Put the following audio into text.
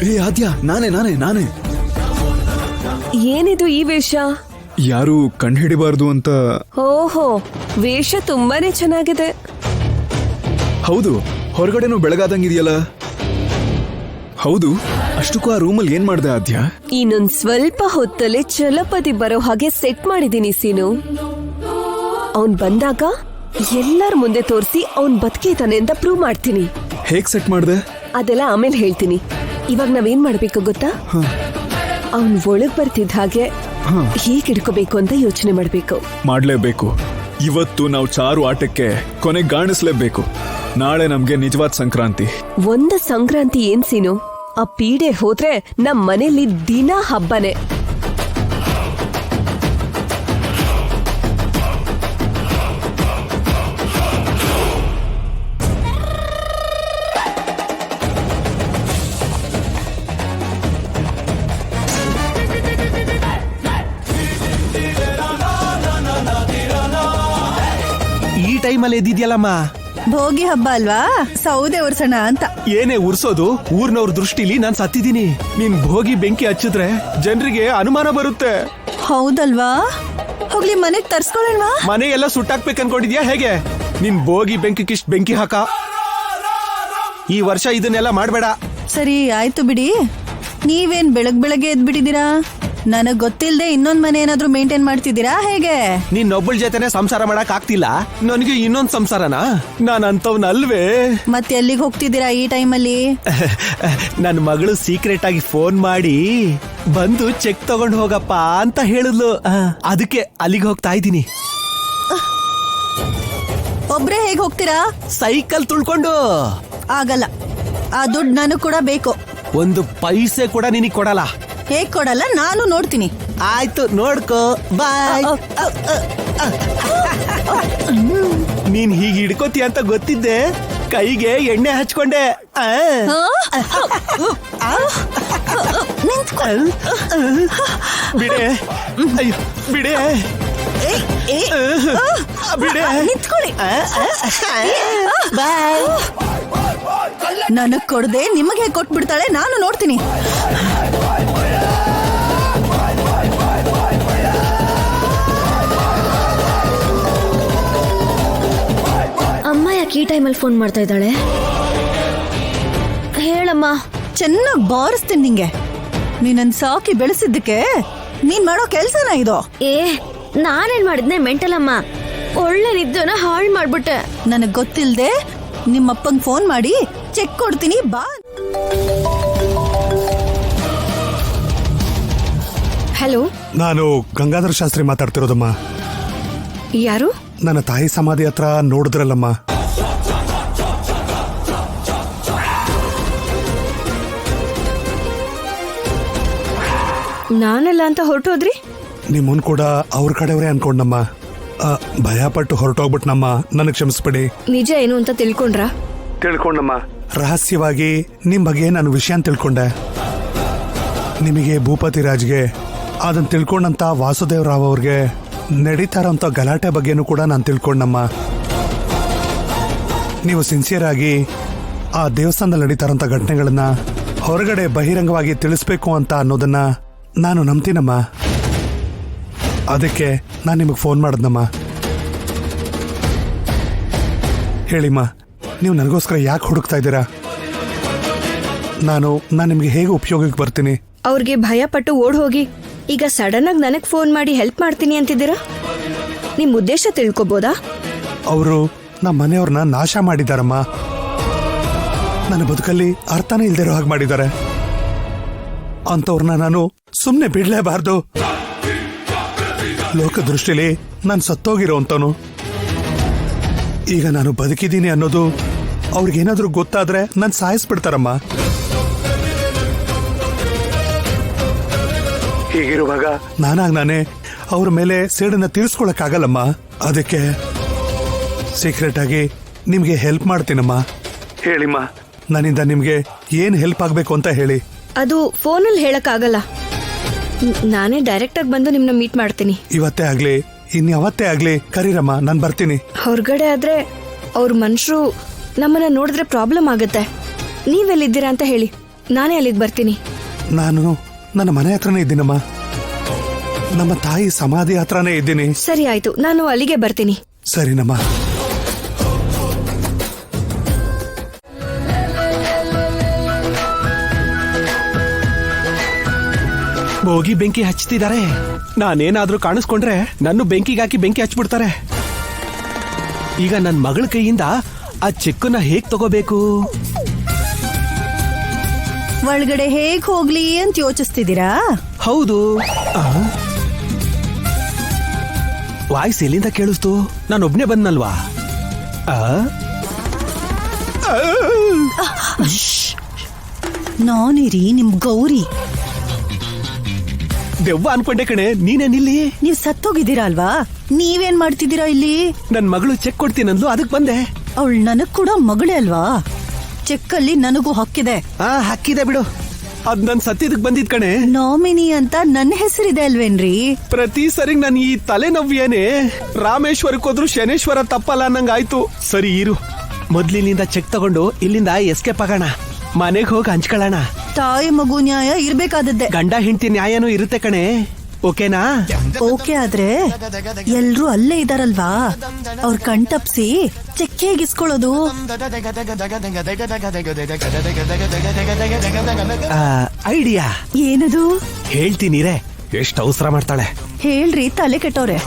ಏ ಆದ್ಯ, ನಾನೇ. ಏನಿದು ಈ ವೇಷ? ಯಾರು ಕಂಡುಹಿಡಿಬಾರ್ದು ಅಂತ. ಓಹೋ, ವೇಷ ತುಂಬಾನೇ ಚೆನ್ನಾಗಿದೆ. ಹೌದು, ಹೊರಗಡೆನೂ ಬೆಳಗಾದಂಗಿದೆಯಲ್ಲ. ಹೌದು, ಅಷ್ಟಕ್ಕೂ ಆ ರೂಮಲ್ಲಿ ಏನ್ ಮಾಡ್ದೆ ಆದ್ಯ? ಇನ್ನೊಂದ್ ಸ್ವಲ್ಪ ಹೊತ್ತಲ್ಲೇ ಚಲಪತಿ ಬರೋ ಹಾಗೆ ಸೆಟ್ ಮಾಡಿದೀನಿ ಸೀನು. ಅವನ್ ಬಂದಾಗ ಎಲ್ಲರ ಮುಂದೆ ತೋರಿಸಿ ಅವನ್ ಬದುಕಿತಾನೆ ಅಂತ ಪ್ರೂವ್ ಮಾಡ್ತೀನಿ. ಹೇಗ್ ಸೆಟ್ ಮಾಡ್ದೆ? ಅದೆಲ್ಲ ಆಮೇಲೆ ಹೇಳ್ತೀನಿ. ಇವಾಗ ನಾವೇನ್ ಮಾಡ್ಬೇಕು ಗೊತ್ತಾ? ಅವನ್ ಒಳಗ್ ಬರ್ತಿದ್ದ ಹಾಗೆ ಹೀಗೆ ಹಿಡ್ಕೋಬೇಕು ಅಂತ ಯೋಚನೆ ಮಾಡ್ಬೇಕು. ಮಾಡ್ಲೇಬೇಕು. ಇವತ್ತು ನಾವು ಚಾರು ಆಟಕ್ಕೆ ಕೊನೆಗೆ ಗಾಣಿಸ್ಲೇಬೇಕು. ನಾಳೆ ನಮ್ಗೆ ನಿಜವಾದ ಸಂಕ್ರಾಂತಿ. ಒಂದು ಸಂಕ್ರಾಂತಿ ಏನ್ ಸೀನು? ಆ ಪೀಡೆ ಹೋದ್ರೆ ನಮ್ ಮನೇಲಿ ದಿನ ಹಬ್ಬನೇ. ಈ ಟೈಮಲ್ಲಿ ಎದ್ದಿದ್ಯಲ್ಲಮ್ಮ. ಭೋಗಿ ಹಬ್ಬ ಅಲ್ವಾ, ಸೌದೆ ಉರ್ಸೋಣ ಅಂತ. ಏನೇ ಉರ್ಸೋದು? ಊರ್ನವ್ರ ದೃಷ್ಟಿಲಿ ನಾನ್ ಸತ್ತಿದ್ದೀನಿ. ನೀನ್ ಭೋಗಿ ಬೆಂಕಿ ಹಚ್ಚಿದ್ರೆ ಜನರಿಗೆ ಅನುಮಾನ ಬರುತ್ತೆ. ಹೌದಲ್ವಾ? ಹೋಗ್ಲಿ, ಮನೆಗ್ ತರ್ಸ್ಕೊಳ್ಳೋಣವಾ? ಮನೆ ಎಲ್ಲ ಸುಟ್ಟಾಕ್ಬೇಕು ಅನ್ಕೊಂಡಿದ್ಯಾ ಹೇಗೆ? ನಿನ್ ಭೋಗಿ ಬೆಂಕಿಗಿಷ್ಟ್ ಬೆಂಕಿ ಹಾಕ. ಈ ವರ್ಷ ಇದನ್ನೆಲ್ಲ ಮಾಡ್ಬೇಡ. ಸರಿ ಆಯ್ತು ಬಿಡಿ. ನೀವೇನ್ ಬೆಳಗ್ಗೆ ಎದ್ಬಿಟ್ಟಿದ್ದೀರಾ? ನನಗ್ ಗೊತ್ತಿಲ್ದೆ ಇನ್ನೊಂದ್ ಮನೆ ಏನಾದ್ರೂ ಮೇಂಟೈನ್ ಮಾಡ್ತಿದ್ದೀರಾ ಹೇಗೆ? ನೀನೊಬ್ಬಳ ಜೊತೆನೆ ಸಂಸಾರ ಮಾಡಕ್ ಆಗ್ತಿಲ್ಲ, ನನಗೆ ಇನ್ನೊಂದ್ ಸಂಸಾರನಾ? ನಾನ್ ಅಂತವ್ನಲ್ವೇ. ಮತ್ತೆ ಎಲ್ಲಿಗೆ ಹೋಗ್ತಿದ್ದೀರಾ ಈ ಟೈಮಲ್ಲಿ? ನನ್ ಮಗಳು ಸೀಕ್ರೆಟ್ ಆಗಿ ಫೋನ್ ಮಾಡಿ ಬಂದು ಚೆಕ್ ತಗೊಂಡ್ ಹೋಗಪ್ಪ ಅಂತ ಹೇಳಿದ್ಲು. ಅದಕ್ಕೆ ಅಲ್ಲಿಗೆ ಹೋಗ್ತಾ ಇದ್ದೀನಿ. ಒಬ್ರೇ ಹೇಗ್ ಹೋಗ್ತೀರಾ? ಸೈಕಲ್ ತುಳ್ಕೊಂಡು. ಆಗಲ್ಲ, ಆ ದುಡ್ಡು ನನಗ್ ಕೂಡ ಬೇಕು. ಒಂದು ಪೈಸೆ ಕೂಡ ನಿನಗ್ ಕೊಡಲ್ಲ. ಹೇಗ್ ಕೊಡಲ್ಲ? ನಾನು ನೋಡ್ತೀನಿ. ಆಯ್ತು, ನೋಡ್ಕೋ. ಬಾಯ್. ನೀನ್ ಹೀಗೆ ಹಿಡ್ಕೋತಿ ಅಂತ ಗೊತ್ತಿದ್ದೆ, ಕೈಗೆ ಎಣ್ಣೆ ಹಚ್ಕೊಂಡೆ. ಬಿಡೆ, ಅಯ್ಯೋ ಬಿಡೆ, ಬಿಡೆ. ನಿಂತ್ಕೊಳ್ಳಿ. ಬಾಯ್. ನನಗ್ ಕೊಡದೆ ನಿಮಗೆ ಕೊಟ್ಬಿಡ್ತಾಳೆ, ನಾನು ನೋಡ್ತೀನಿ. ಅಮ್ಮ ಯಾಕೆ ಈ ಟೈಮಲ್ಲಿ ಫೋನ್ ಮಾಡ್ತಾ ಇದ್ದಾಳೆ? ಹೇಳಮ್ಮ. ಚೆನ್ನಾಗ್ ಬಾರಿಸ್ತೀನಿ ನಿಂಗೆ. ನೀನನ್ ಸಾಕಿ ಬೆಳೆಸಿದ್ದಕ್ಕೆ ನೀನ್ ಮಾಡೋ ಕೆಲ್ಸನ ಇದು? ಏ, ನಾನೇನ್ ಮಾಡಿದ್ನೆ ಮೆಂಟಲ್ ಅಮ್ಮ. ಒಳ್ಳೆ ನಿದ್ದೆನ ಹಾಳು ಮಾಡ್ಬಿಟ್ಟೆ. ನನಗ್ ಗೊತ್ತಿಲ್ದೆ ನಿಮ್ಮಪ್ಪಂಗ್ ಫೋನ್ ಮಾಡಿ ಚೆಕ್ ಕೊಡ್ತೀನಿ ಬಾ. ಹಲೋ, ನಾನು ಗಂಗಾಧರ ಶಾಸ್ತ್ರಿ ಮಾತಾಡ್ತಿರೋದಮ್ಮ. ಯಾರು? ನನ್ನ ತಾಯಿ ಸಮಾಧಿ ಹತ್ರ ನೋಡಿದ್ರಲ್ಲಮ್ಮ. ನಾನಲ್ಲ ಅಂತ ಹೊರಟೋದ್ರಿ? ನಿಮ್ಮನ್ ಕೂಡ ಅವ್ರ ಕಡೆಯವರೇ ಅನ್ಕೊಂಡಮ್ಮ. ಭಯ ಪಟ್ಟು ಹೊರಟೋಗ್ಬಿಟ್ನಮ್ಮ, ನನಗ್ ಕ್ಷಮಿಸ್ಬಿಡಿ. ನಿಜ ಏನು ಅಂತ ತಿಳ್ಕೊಂಡ್ರಾ? ತಿಳ್ಕೊಂಡಮ್ಮ. ರಹಸ್ಯವಾಗಿ ನಿಮ್ ಬಗ್ಗೆ ನಾನು ವಿಷಯ ತಿಳ್ಕೊಂಡೆ. ನಿಮಗೆ ಭೂಪತಿ ರಾಜ್ಗೆ ಅದನ್ನ ತಿಳ್ಕೊಂಡಂತ ವಾಸುದೇವ್ ರಾವ್ ಅವ್ರಿಗೆ ನಡೀತಾರಂತ ಗಲಾಟೆ ಬಗ್ಗೆನೂ ಕೂಡ ನಾನು ತಿಳ್ಕೊಂಡಮ್ಮ. ನೀವು ಸಿನ್ಸಿಯರ್ ಆಗಿ ಆ ದೇವಸ್ಥಾನದಲ್ಲಿ ನಡೀತಾರಂತ ಘಟನೆಗಳನ್ನ ಹೊರಗಡೆ ಬಹಿರಂಗವಾಗಿ ತಿಳಿಸ್ಬೇಕು ಅಂತ ಅನ್ನೋದನ್ನ ನಾನು ನಂಬ್ತೀನಮ್ಮ. ಅದಕ್ಕೆ ನಾನು ನಿಮಗೆ ಫೋನ್ ಮಾಡಿದ್ನಮ್ಮ. ಹೇಳಿಮ್ಮ, ನೀವು ನನಗೋಸ್ಕರ ಯಾಕೆ ಹುಡುಕ್ತಾ ಇದ್ದೀರಾ? ನಾನು ನಿಮ್ಗೆ ಹೇಗೆ ಉಪಯೋಗಕ್ಕೆ ಬರ್ತೀನಿ? ಅವ್ರಿಗೆ ಭಯ ಪಟ್ಟು ಓಡ್ ಹೋಗಿ ಈಗ ಸಡನ್ ಆಗಿ ನನಗ್ ಫೋನ್ ಮಾಡಿ ಹೆಲ್ಪ್ ಮಾಡ್ತೀನಿ ಅಂತಿದ್ದೀರಾ? ನಿಮ್ ಉದ್ದೇಶ ತಿಳ್ಕೊಬೋದಾ? ಅವರು ನಮ್ಮ ಮನೆಯವ್ರನ್ನ ನಾಶ ಮಾಡಿದಾರಮ್ಮ. ನನ್ನ ಬದುಕಲ್ಲಿ ಅರ್ಥನೇ ಇಲ್ದಿರೋ ಹಾಗೆ ಮಾಡಿದ್ದಾರೆ. ಅಂತವ್ರನ್ನ ನಾನು ಸುಮ್ಮನೆ ಬಿಡ್ಲೇಬಾರ್ದು. ಲೋಕದೃಷ್ಟಿಲಿ ನಾನು ಸತ್ತೋಗಿರೋ ಅಂತವನು. ಈಗ ನಾನು ಬದುಕಿದ್ದೀನಿ ಅನ್ನೋದು ಅವ್ರಿಗೇನಾದ್ರೂ ಗೊತ್ತಾದ್ರೆ ನಾನು ಸಾಯಿಸ್ಬಿಡ್ತಾರಮ್ಮ. ಹೀಗಿರುವಾಗ ನಾನೇ ಅವ್ರ ಮೇಲೆ ಸೇಡನ್ನ ತೀರಿಸ್ಕೊಳಕ್ಕಾಗಲ್ಲಮ್ಮ. ಅದಕ್ಕೆ ಸೀಕ್ರೆಟ್ ಆಗಿ ನಿಮ್ಗೆ ಹೆಲ್ಪ್ ಮಾಡ್ತೀನಮ್ಮ. ಹೇಳಿಮ್ಮ, ನನ್ನಿಂದ ನಿಮ್ಗೆ ಏನ್ ಹೆಲ್ಪ್ ಆಗ್ಬೇಕು ಅಂತ ಹೇಳಿ. ಅದು ಫೋನಲ್ಲಿ ಹೇಳಕ್ಕಾಗಲ್ಲ. ನಾನೇ ಡೈರೆಕ್ಟ್ ಆಗಿ ಬಂದು ನಿಮ್ನ ಮೀಟ್ ಮಾಡ್ತೀನಿ. ಇವತ್ತೇ ಆಗ್ಲಿ ಇನ್ಯಾವತ್ತೇ ಆಗ್ಲಿ ಕರೀರಮ್ಮ, ನಾನು ಬರ್ತೀನಿ. ಹೊರಗಡೆ ಆದ್ರೆ ಅವ್ರ ಮನುಷ್ಯರು ನಮ್ಮನ್ನ ನೋಡಿದ್ರೆ ಪ್ರಾಬ್ಲಮ್ ಆಗುತ್ತೆ. ನೀವೆಲ್ಲಿದ್ದೀರಾ ಅಂತ ಹೇಳಿ. ನಾನೇ ಅಲ್ಲಿಗೆ ಬರ್ತೀನಿ. ನಾನು ನನ್ನ ಮನೆ ಹತ್ರನೇ ಇದ್ದೀನಮ್ಮ. ನಮ್ಮ ತಾಯಿ ಸಮಾಧಿ ಹತ್ರನೇ ಇದ್ದೀನಿ. ಸರಿ ಆಯ್ತು, ನಾನು ಅಲ್ಲಿಗೆ ಬರ್ತೀನಿ. ಸರಿನಮ್ಮ. ಹೋಗಿ ಬೆಂಕಿ ಹಚ್ತಿದ್ದಾರೆ. ನಾನೇನಾದ್ರೂ ಕಾಣಿಸ್ಕೊಂಡ್ರೆ ನನ್ನ ಬೆಂಕಿಗೆ ಹಾಕಿ ಬೆಂಕಿ ಹಚ್ಬಿಡ್ತಾರೆ. ಈಗ ನನ್ನ ಮಗಳ ಕೈಯಿಂದ ಆ ಚೆಕ್ಕನ್ನ ಹೇಗ್ ತಗೋಬೇಕು? ಒಳಗಡೆ ಹೇಗ್ ಹೋಗ್ಲಿ ಅಂತ ಯೋಚಿಸ್ತಿದ್ದೀರಾ? ಹೌದು. ವಾಯ್ಸ್ ಎಲ್ಲಿಂದ ಕೇಳಿಸ್ತು? ನಾನೊಬ್ನೇ ಬಂದ್ನಲ್ವಾ? ನಾನಿರಿ ನಿಮ್ ಗೌರಿ. ದೆವ್ವ ಅನ್ಕೊಂಡೆ ಕಣೆ. ನೀನೇನಿಲ್ಲಿ? ನೀವ್ ಸತ್ತೋಗಿದ್ದೀರಾ ಅಲ್ವಾ? ನೀವೇನ್ ಮಾಡ್ತಿದ್ದೀರಾ ಇಲ್ಲಿ? ನನ್ ಮಗಳು ಚೆಕ್ ಕೊಡ್ತೀನಂದ್ಲು, ಅದಕ್ ಬಂದೆ. ಅವಳು ನನಗ್ ಕೂಡ ಮಗಳೇ ಅಲ್ವಾ? ಚೆಕ್ಕಲ್ಲಿ ನನಗೂ ಹಕ್ಕಿದೆ. ಹಾಕಿದೆ ಬಿಡು. ಅದ್ ನನ್ ಸತ್ಯದಕ್ ಬಂದಿದ್ ಕಣೆ. ನಾಮಿನಿ ಅಂತ ನನ್ನ ಹೆಸರಿದೆ ಅಲ್ವೇನ್ರಿ? ಪ್ರತಿ ಸರಿ ನನ್ ಈ ತಲೆನವ್ವೇನೆ. ರಾಮೇಶ್ವರಕ್ಕೆ ಹೋದ್ರು ಶನೇಶ್ವರ ತಪ್ಪಲ್ಲ ಅನ್ನಂಗಾಯ್ತು. ಸರಿ ಇರು, ಮೊದ್ಲಿನಿಂದ ಚೆಕ್ ತಗೊಂಡು ಇಲ್ಲಿಂದ ಎಸ್ಕೇಪ್ ಆಗೋಣ. ಮನೆಗ್ ಹೋಗಿ ಹಂಚ್ಕೊಳ್ಳೋಣ. ತಾಯಿ ಮಗು ನ್ಯಾಯ ಇರ್ಬೇಕಾದದ್ದೆ. ಗಂಡ ಹೆಂಡತಿ ನ್ಯಾಯನೂ ಇರುತ್ತೆ ಕಣೆ. ಓಕೆನಾ? ಓಕೆ ಆದ್ರೆ ಎಲ್ರೂ ಅಲ್ಲೇ ಇದಾರಲ್ವಾ? ಅವ್ರ ಕಣ್ತಪ್ಸಿ ಚೆಕ್ ಹೇಗಿಸ್ಕೊಳ್ಳೋದು? ಐಡಿಯಾ ಏನದು? ಹೇಳ್ತೀನಿರೇ. ಎಷ್ಟು ಅವಸರ ಮಾಡ್ತಾಳೆ. ಹೇಳ್ರಿ, ತಲೆ ಕೆಟ್ಟವ್ರೆ.